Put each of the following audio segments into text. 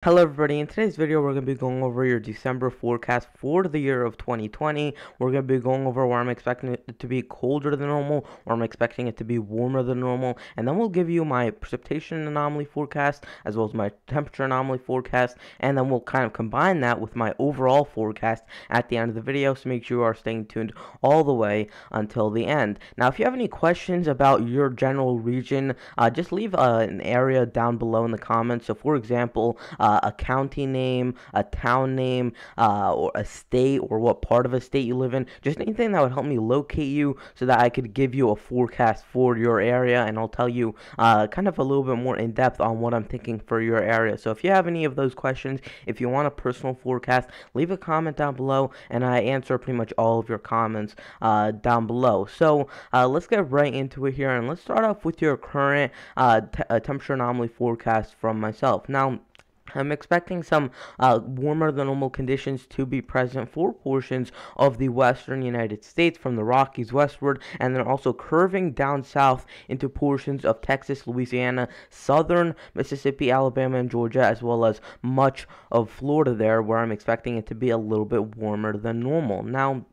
Hello everybody, in today's video we're going to be going over your December forecast for the year of 2020. We're going to be going over where I'm expecting it to be colder than normal, or I'm expecting it to be warmer than normal, and then we'll give you my precipitation anomaly forecast, as well as my temperature anomaly forecast, and then we'll kind of combine that with my overall forecast at the end of the video, so make sure you are staying tuned all the way until the end. Now, if you have any questions about your general region, just leave an area down below in the comments. So for example, a county name, a town name, or a state, or what part of a state you live in. Just anything that would help me locate you so that I could give you a forecast for your area, and I'll tell you kind of a little bit more in depth on what I'm thinking for your area. So if you have any of those questions, if you want a personal forecast, leave a comment down below, and I answer pretty much all of your comments down below. So let's get right into it here, and let's start off with your current temperature anomaly forecast from myself. Now, I'm expecting some warmer than normal conditions to be present for portions of the western United States from the Rockies westward, and then also curving down south into portions of Texas, Louisiana, southern Mississippi, Alabama, and Georgia, as well as much of Florida there, where I'm expecting it to be a little bit warmer than normal. Now,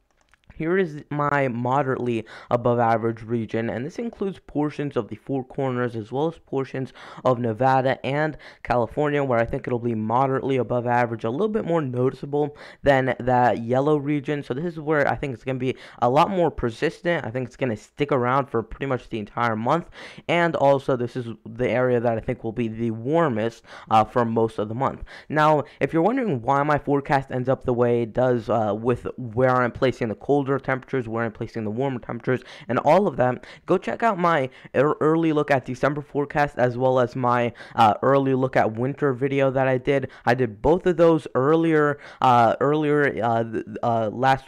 here is my moderately above average region, and this includes portions of the Four Corners as well as portions of Nevada and California, where I think it'll be moderately above average, a little bit more noticeable than that yellow region. So this is where I think it's going to be a lot more persistent. I think it's going to stick around for pretty much the entire month, and also this is the area that I think will be the warmest for most of the month. Now, if you're wondering why my forecast ends up the way it does with where I'm placing the cold temperatures, where I'm placing the warmer temperatures, and all of that, go check out my early look at December forecast, as well as my early look at winter video that I did. I did both of those earlier last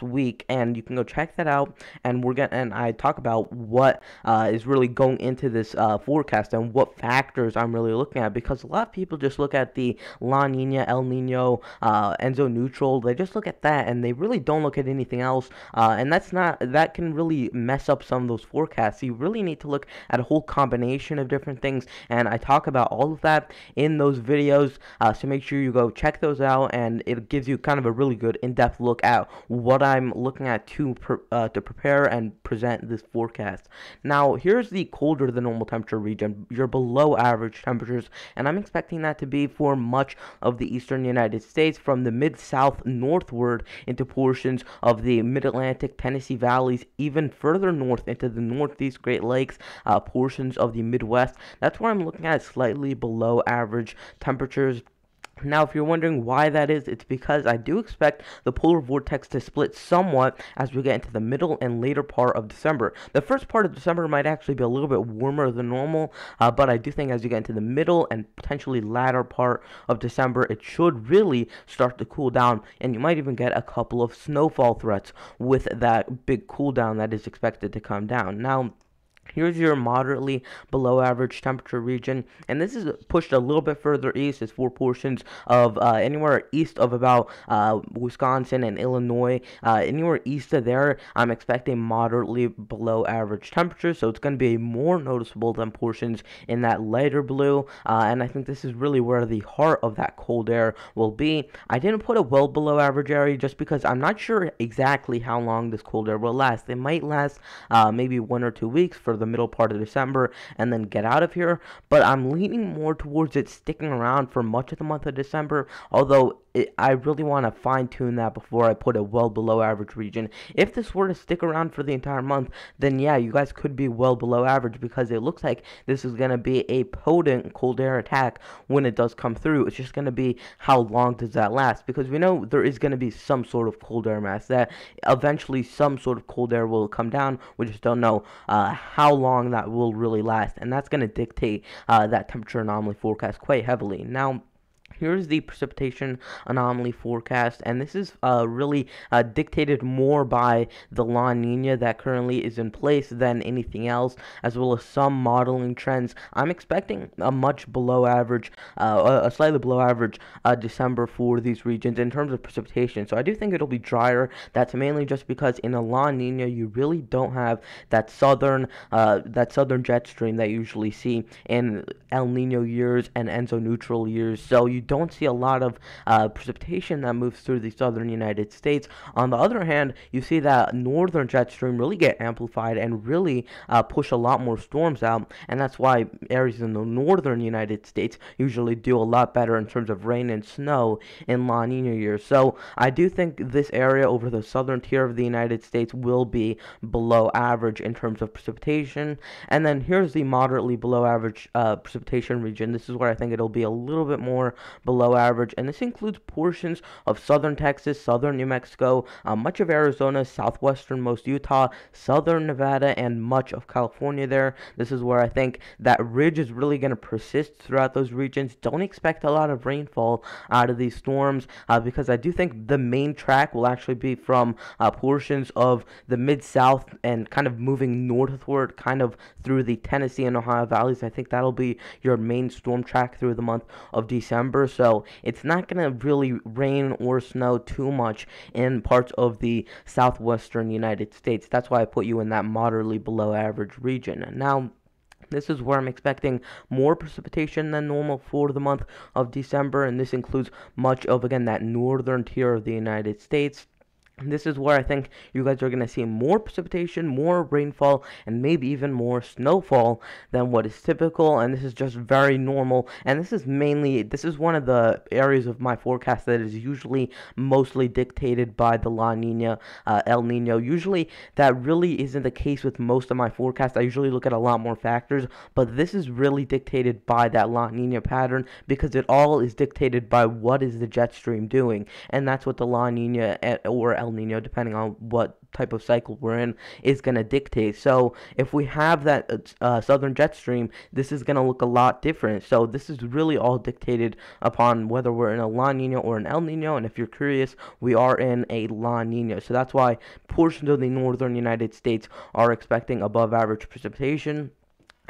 week, and you can go check that out. And I talk about what is really going into this forecast and what factors I'm really looking at, because a lot of people just look at the La Nina, El Nino, Enso neutral. They just look at that, and they really don't look at anything else. And that can really mess up some of those forecasts. You really need to look at a whole combination of different things, and I talk about all of that in those videos, so make sure you go check those out, and it gives you kind of a really good in-depth look at what I'm looking at to prepare and present this forecast. Now, here's the colder than normal temperature region, your below average temperatures, and I'm expecting that to be for much of the eastern United States, from the mid-south northward into portions of the mid-Atlantic, Tennessee valleys, even further north into the northeast Great Lakes, portions of the Midwest. That's where I'm looking at slightly below average temperatures. Now, if you're wondering why that is, it's because I do expect the polar vortex to split somewhat as we get into the middle and later part of December. The first part of December might actually be a little bit warmer than normal, but I do think as you get into the middle and potentially latter part of December, it should really start to cool down, and you might even get a couple of snowfall threats with that big cool down that is expected to come down. Now, here's your moderately below average temperature region, and this is pushed a little bit further east. It's four portions of anywhere east of about Wisconsin and Illinois. Anywhere east of there, I'm expecting moderately below average temperatures, so it's going to be more noticeable than portions in that lighter blue, and I think this is really where the heart of that cold air will be. I didn't put a well below average area just because I'm not sure exactly how long this cold air will last. It might last maybe 1 or 2 weeks for the middle part of December and then get out of here, but I'm leaning more towards it sticking around for much of the month of December, although I really want to fine-tune that before I put a well below average region. If this were to stick around for the entire month, then yeah, you guys could be well below average, because it looks like this is going to be a potent cold air attack when it does come through. It's just going to be how long does that last, because we know there is going to be some sort of cold air mass that eventually some sort of cold air will come down. We just don't know how long that will really last, and that's going to dictate that temperature anomaly forecast quite heavily. Now, here's the precipitation anomaly forecast, and this is really dictated more by the La Nina that currently is in place than anything else, as well as some modeling trends. I'm expecting a much below average, a slightly below average December for these regions in terms of precipitation. So I do think it'll be drier. That's mainly just because in a La Nina you really don't have that southern jet stream that you usually see in El Nino years and Enso neutral years. So you don't see a lot of precipitation that moves through the southern United States. On the other hand, you see that northern jet stream really get amplified and really push a lot more storms out, and that's why areas in the northern United States usually do a lot better in terms of rain and snow in La Nina years. So I do think this area over the southern tier of the United States will be below average in terms of precipitation. And then here's the moderately below average precipitation region. This is where I think it'll be a little bit more below average, and this includes portions of southern Texas, southern New Mexico, much of Arizona, southwesternmost Utah, southern Nevada, and much of California there. This is where I think that ridge is really going to persist throughout those regions. Don't expect a lot of rainfall out of these storms because I do think the main track will actually be from portions of the mid-south and kind of moving northward, kind of through the Tennessee and Ohio valleys. I think that'll be your main storm track through the month of December. So it's not going to really rain or snow too much in parts of the southwestern United States. That's why I put you in that moderately below average region. Now, this is where I'm expecting more precipitation than normal for the month of December, and this includes much of, again, that northern tier of the United States. This is where I think you guys are going to see more precipitation, more rainfall, and maybe even more snowfall than what is typical, and this is just very normal. And this is one of the areas of my forecast that is usually mostly dictated by the La Nina, El Nino. Usually that really isn't the case with most of my forecasts. I usually look at a lot more factors, but this is really dictated by that La Nina pattern because it all is dictated by what is the jet stream doing, and that's what the La Nina or El Nino, depending on what type of cycle we're in, is going to dictate. So if we have that southern jet stream, this is going to look a lot different. So this is really all dictated upon whether we're in a La Nina or an El Nino, and if you're curious, we are in a La Nina. So that's why portions of the northern United States are expecting above average precipitation.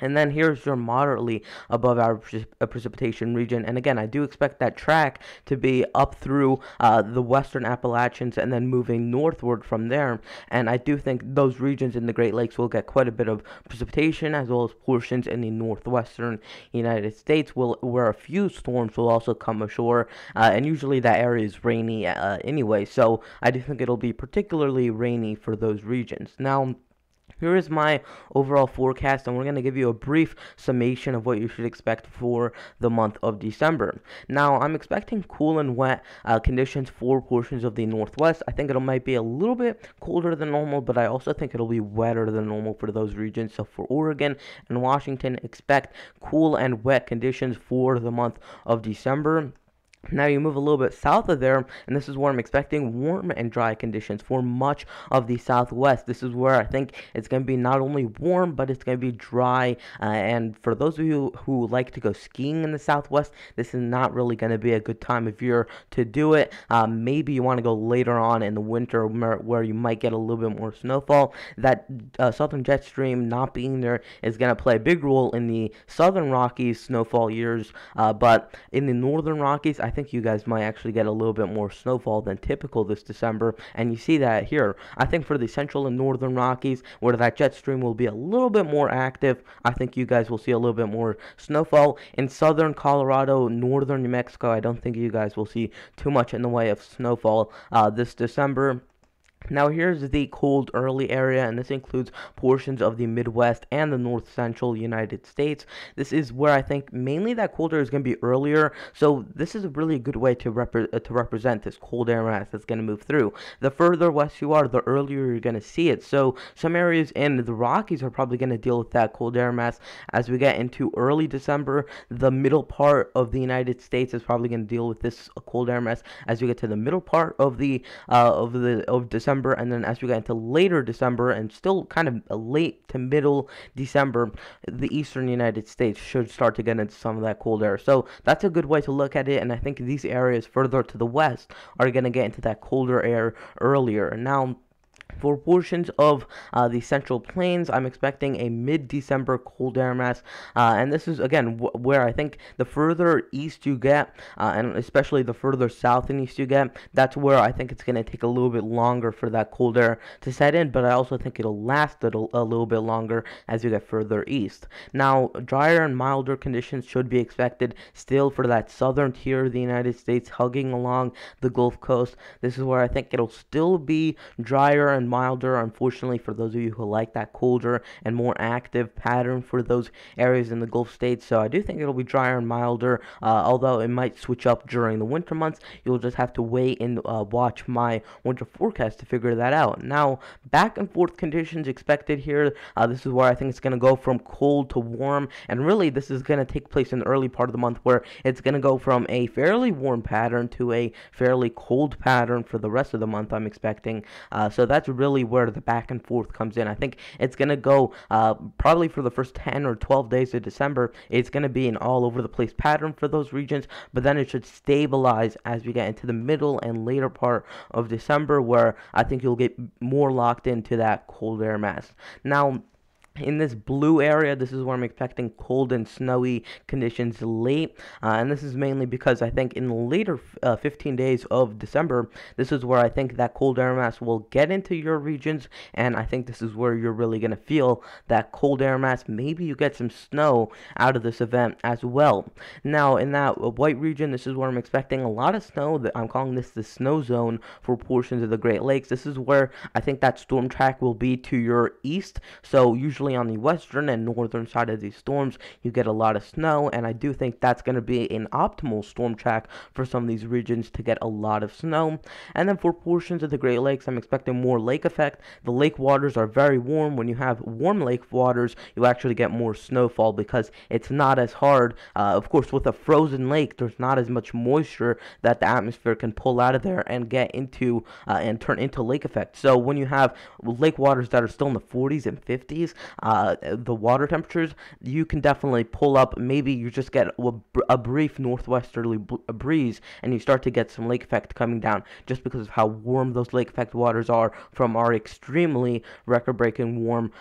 And then here's your moderately above average precipitation region. And again, I do expect that track to be up through the western Appalachians and then moving northward from there. And I do think those regions in the Great Lakes will get quite a bit of precipitation, as well as portions in the northwestern United States where a few storms will also come ashore. And usually that area is rainy anyway. So I do think it'll be particularly rainy for those regions. Now, here is my overall forecast, and we're going to give you a brief summation of what you should expect for the month of December. Now, I'm expecting cool and wet conditions for portions of the Northwest. I think it might be a little bit colder than normal, but I also think it'll be wetter than normal for those regions. So for Oregon and Washington, expect cool and wet conditions for the month of December. Now you move a little bit south of there, and this is where I'm expecting warm and dry conditions for much of the Southwest. This is where I think it's going to be not only warm, but it's going to be dry. And for those of you who like to go skiing in the Southwest, this is not really going to be a good time if you're to do it. Maybe you want to go later on in the winter where you might get a little bit more snowfall. That southern jet stream not being there is going to play a big role in the southern Rockies snowfall years, but in the northern Rockies, I think you guys might actually get a little bit more snowfall than typical this December, and you see that here. I think for the central and northern Rockies, where that jet stream will be a little bit more active, I think you guys will see a little bit more snowfall. In southern Colorado, northern New Mexico, I don't think you guys will see too much in the way of snowfall this December. Now here's the cold early area, and this includes portions of the Midwest and the North Central United States. This is where I think mainly that cold air is going to be earlier, so this is a really good way to represent this cold air mass that's going to move through. The further west you are, the earlier you're going to see it. So some areas in the Rockies are probably going to deal with that cold air mass as we get into early December. The middle part of the United States is probably going to deal with this cold air mass as we get to the middle part of December. And then as we get into later December and still kind of a late to middle December, the eastern United States should start to get into some of that cold air. So that's a good way to look at it, and I think these areas further to the west are going to get into that colder air earlier. Now, For portions of the Central Plains, I'm expecting a mid-December cold air mass, and this is again where I think the further east you get, and especially the further south and east you get, that's where I think it's going to take a little bit longer for that cold air to set in, but I also think it'll last a little bit longer as you get further east. Now, drier and milder conditions should be expected still for that southern tier of the United States, hugging along the Gulf Coast. This is where I think it'll still be drier and milder, unfortunately, for those of you who like that colder and more active pattern for those areas in the Gulf states. So I do think it'll be drier and milder, although it might switch up during the winter months. You'll just have to wait and watch my winter forecast to figure that out. Now, back and forth conditions expected here. This is where I think it's going to go from cold to warm, and really this is going to take place in the early part of the month, where it's going to go from a fairly warm pattern to a fairly cold pattern for the rest of the month, I'm expecting. So that's really where the back and forth comes in. I think it's going to go probably for the first 10 or 12 days of December. It's going to be an all over the place pattern for those regions, but then it should stabilize as we get into the middle and later part of December, where I think you'll get more locked into that cold air mass. Now, in this blue area, this is where I'm expecting cold and snowy conditions late, and this is mainly because I think in the later 15 days of December, this is where I think that cold air mass will get into your regions, and I think this is where you're really going to feel that cold air mass. Maybe you get some snow out of this event as well. Now, in that white region, this is where I'm expecting a lot of snow. That I'm calling this the snow zone for portions of the Great Lakes. This is where I think that storm track will be to your east, so usually on the western and northern side of these storms, you get a lot of snow, and I do think that's going to be an optimal storm track for some of these regions to get a lot of snow. And then for portions of the Great Lakes, I'm expecting more lake effect. The lake waters are very warm. When you have warm lake waters, you actually get more snowfall because it's not as hard. Of course, with a frozen lake, there's not as much moisture that the atmosphere can pull out of there and get into and turn into lake effect. So when you have lake waters that are still in the 40s and 50s, the water temperatures, you can definitely pull up. Maybe you just get a brief northwesterly breeze, and you start to get some lake effect coming down just because of how warm those lake effect waters are from our extremely record-breaking warm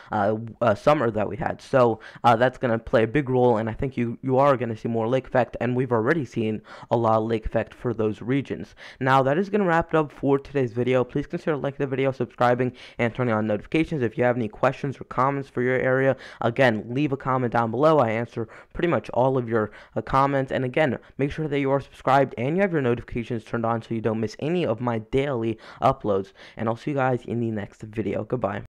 summer that we had. So that's going to play a big role, and I think you are going to see more lake effect, and we've already seen a lot of lake effect for those regions. Now, that is going to wrap it up for today's video. Please consider liking the video, subscribing, and turning on notifications. If you have any questions or comments for your area, again, leave a comment down below. I answer pretty much all of your comments, and again, make sure that you are subscribed and you have your notifications turned on so you don't miss any of my daily uploads, and I'll see you guys in the next video. Goodbye.